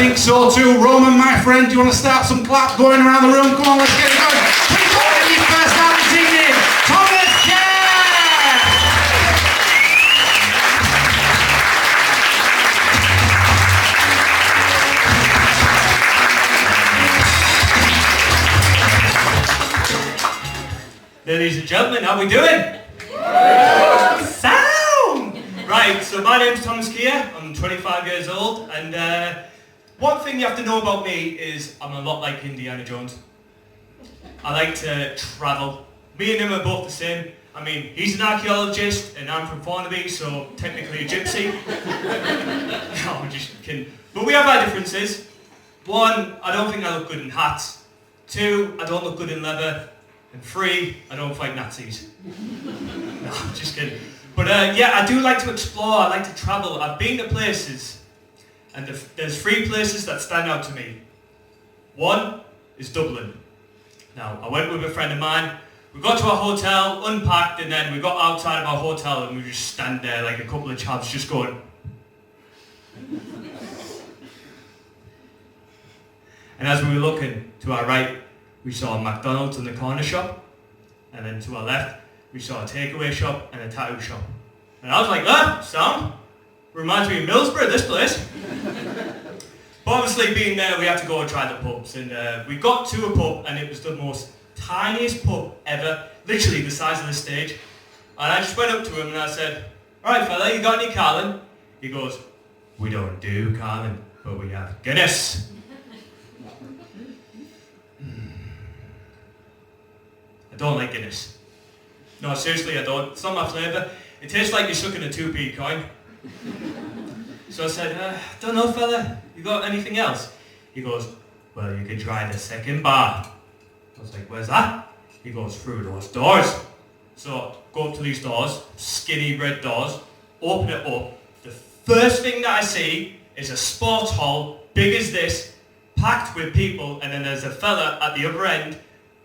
think so too. Roman, my friend, do you want to start some claps going around the room? Come on, let's get it going. Please welcome your first out this evening, Thomas Keir! Ladies and gentlemen, how we doing? Sound! Right, so my name's Thomas Keir, I'm 25 years old, and one thing you have to know about me is I'm a lot like Indiana Jones. I like to travel. Me and him are both the same. I mean, he's an archaeologist and I'm from Thornaby, so technically a gypsy. No, I'm just kidding. But we have our differences. One, I don't think I look good in hats. Two, I don't look good in leather. And three, I don't fight Nazis. No, I'm just kidding. But yeah, I do like to explore, I like to travel. I've been to places, and there's three places that stand out to me. One is Dublin. Now, I went with a friend of mine. We got to our hotel, unpacked, and then we got outside of our hotel and we just stand there like a couple of chavs just going. And as we were looking to our right, we saw a McDonald's in the corner shop, and then to our left, we saw a takeaway shop and a tattoo shop. And I was like, sound? Reminds me of Middlesbrough, this place. But obviously being there, we had to go and try the pubs, and we got to a pub, and it was the most tiniest pub ever, literally the size of the stage. And I just went up to him and I said, "Alright fella, you got any Carlin?" He goes, "We don't do Carlin, but we have Guinness." I don't like Guinness. No, seriously, I don't. It's not my flavour. It tastes like you're sucking a 2p coin. So I said, "Don't know, fella. You got anything else?" He goes, "Well, you could try the second bar." I was like, "Where's that?" He goes, "Through those doors." So go up to these doors, skinny red doors, open it up. The first thing that I see is a sports hall, big as this, packed with people, and then there's a fella at the other end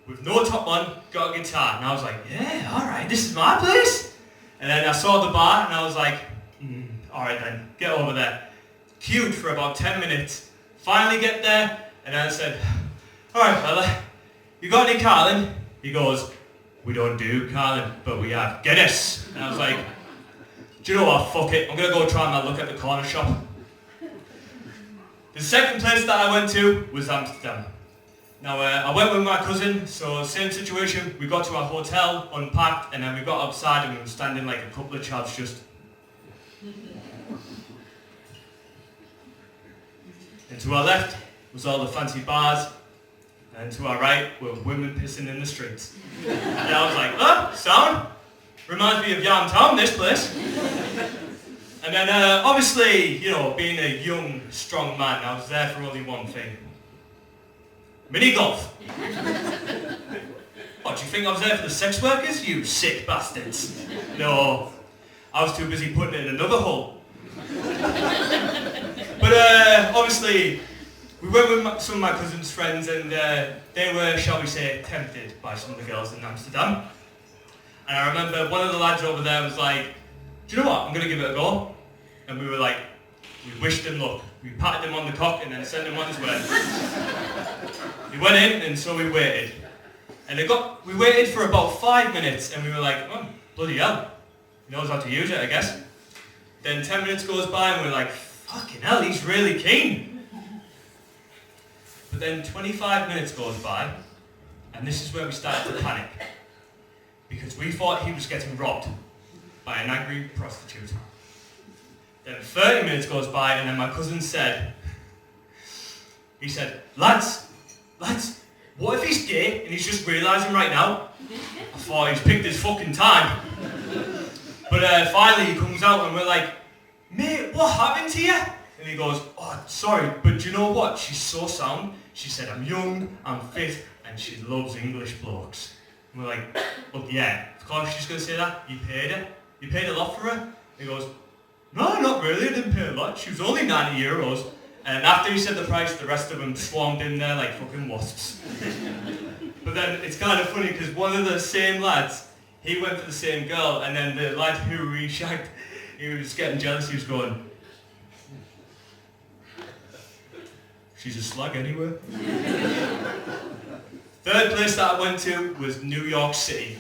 with no top on, got a guitar. And I was like, yeah, alright, this is my place. And then I saw the bar and I was like, alright then, get over there. Queued for about 10 minutes. Finally get there, and then I said, "Alright fella, you got any Carlin?" He goes, "We don't do Carlin, but we have Guinness." And I was like, do you know what, fuck it, I'm gonna go try my luck at the corner shop. The second place that I went to was Amsterdam. Now, I went with my cousin, so same situation. We got to our hotel, unpacked, and then we got outside and we were standing like a couple of chavs just. And to our left was all the fancy bars, and to our right were women pissing in the streets. And I was like, sound? Reminds me of Yam Town, this place. And then, obviously, you know, being a young, strong man, I was there for only one thing. Mini golf. What, do you think I was there for the sex workers, you sick bastards? No, I was too busy putting it in another hole. But obviously, we went with some of my cousin's friends, and they were, shall we say, tempted by some of the girls in Amsterdam. And I remember one of the lads over there was like, "Do you know what, I'm going to give it a go." And we were like, we wished him luck. We patted him on the cock and then sent him on his way. He went in, and so we waited. And we waited for about 5 minutes, and we were like, "Oh, bloody hell. He knows how to use it, I guess." Then 10 minutes goes by, and we're like, "Fucking hell, he's really keen." But then 25 minutes goes by, and this is where we started to panic. Because we thought he was getting robbed by an angry prostitute. Then 30 minutes goes by, and then my cousin said, lads, what if he's gay and he's just realising right now?" I thought he's picked his fucking time. But finally he comes out and we're like, "Mate, what happened to you?" And he goes, "Oh, sorry, but do you know what? She's so sound. She said I'm young, I'm fit, and she loves English blokes." And we're like, "Look, yeah, of course she's going to say that. You paid her? You paid a lot for her?" And he goes, "No, not really, I didn't pay a lot. She was only €90. And after he said the price, the rest of them swarmed in there like fucking wasps. But then it's kind of funny because one of the same lads, he went for the same girl, and then the lad who we shagged, he was getting jealous. He was going, She's a slag anyway. Third place that I went to was New York City.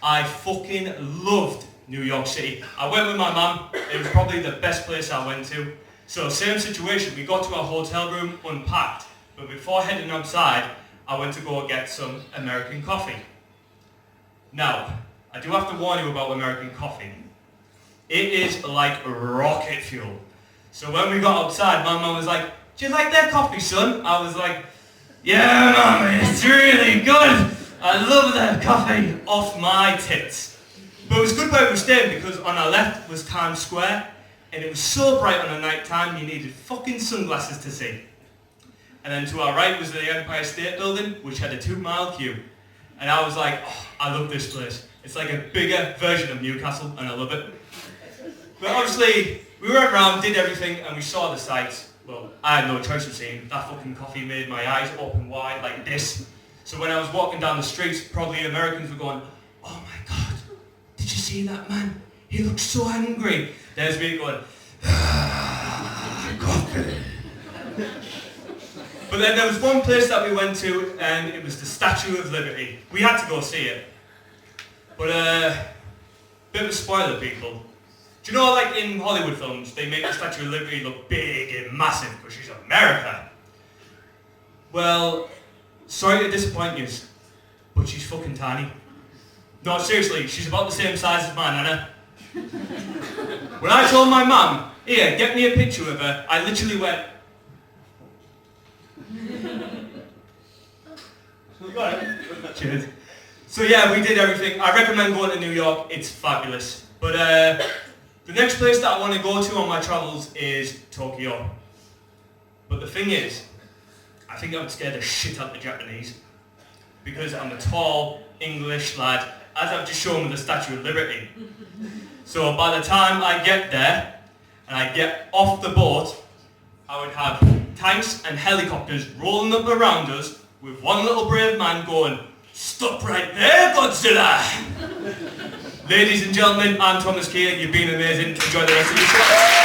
I fucking loved New York City. I went with my mum. It was probably the best place I went to. So same situation, we got to our hotel room unpacked, but before heading outside, I went to go get some American coffee. Now, I do have to warn you about American coffee. It is like rocket fuel. So when we got outside, my mum was like, "Do you like that coffee, son?" I was like, "Yeah, mum, it's really good. I love that coffee off my tits." But it was good where we were staying because on our left was Times Square, and it was so bright on the night time you needed fucking sunglasses to see. And then to our right was the Empire State Building, which had a 2-mile queue. And I was like, oh, I love this place. It's like a bigger version of Newcastle, and I love it. But obviously, we went around, did everything, and we saw the sights. Well, I had no choice of seeing. That fucking coffee made my eyes open wide like this. So when I was walking down the streets, probably Americans were going, "Oh my God, did you see that man? He looks so angry." There's me going, coffee. But then there was one place that we went to, and it was the Statue of Liberty. We had to go see it. But bit of a spoiler, people. Do you know, like in Hollywood films, they make the Statue of Liberty look big and massive because she's America? Well, sorry to disappoint you, but she's fucking tiny. No, seriously, she's about the same size as my nana. When I told my mum, "Here, get me a picture of her," I literally went, cheers. So yeah, we did everything. I recommend going to New York, it's fabulous. But the next place that I want to go to on my travels is Tokyo. But the thing is, I think I would scare the shit out of the Japanese. Because I'm a tall English lad, as I've just shown with the Statue of Liberty. So by the time I get there, and I get off the boat, I would have tanks and helicopters rolling up around us, with one little brave man going, "Stop right there, Godzilla!" Ladies and gentlemen, I'm Thomas Keir. You've been amazing. Enjoy the rest of your show.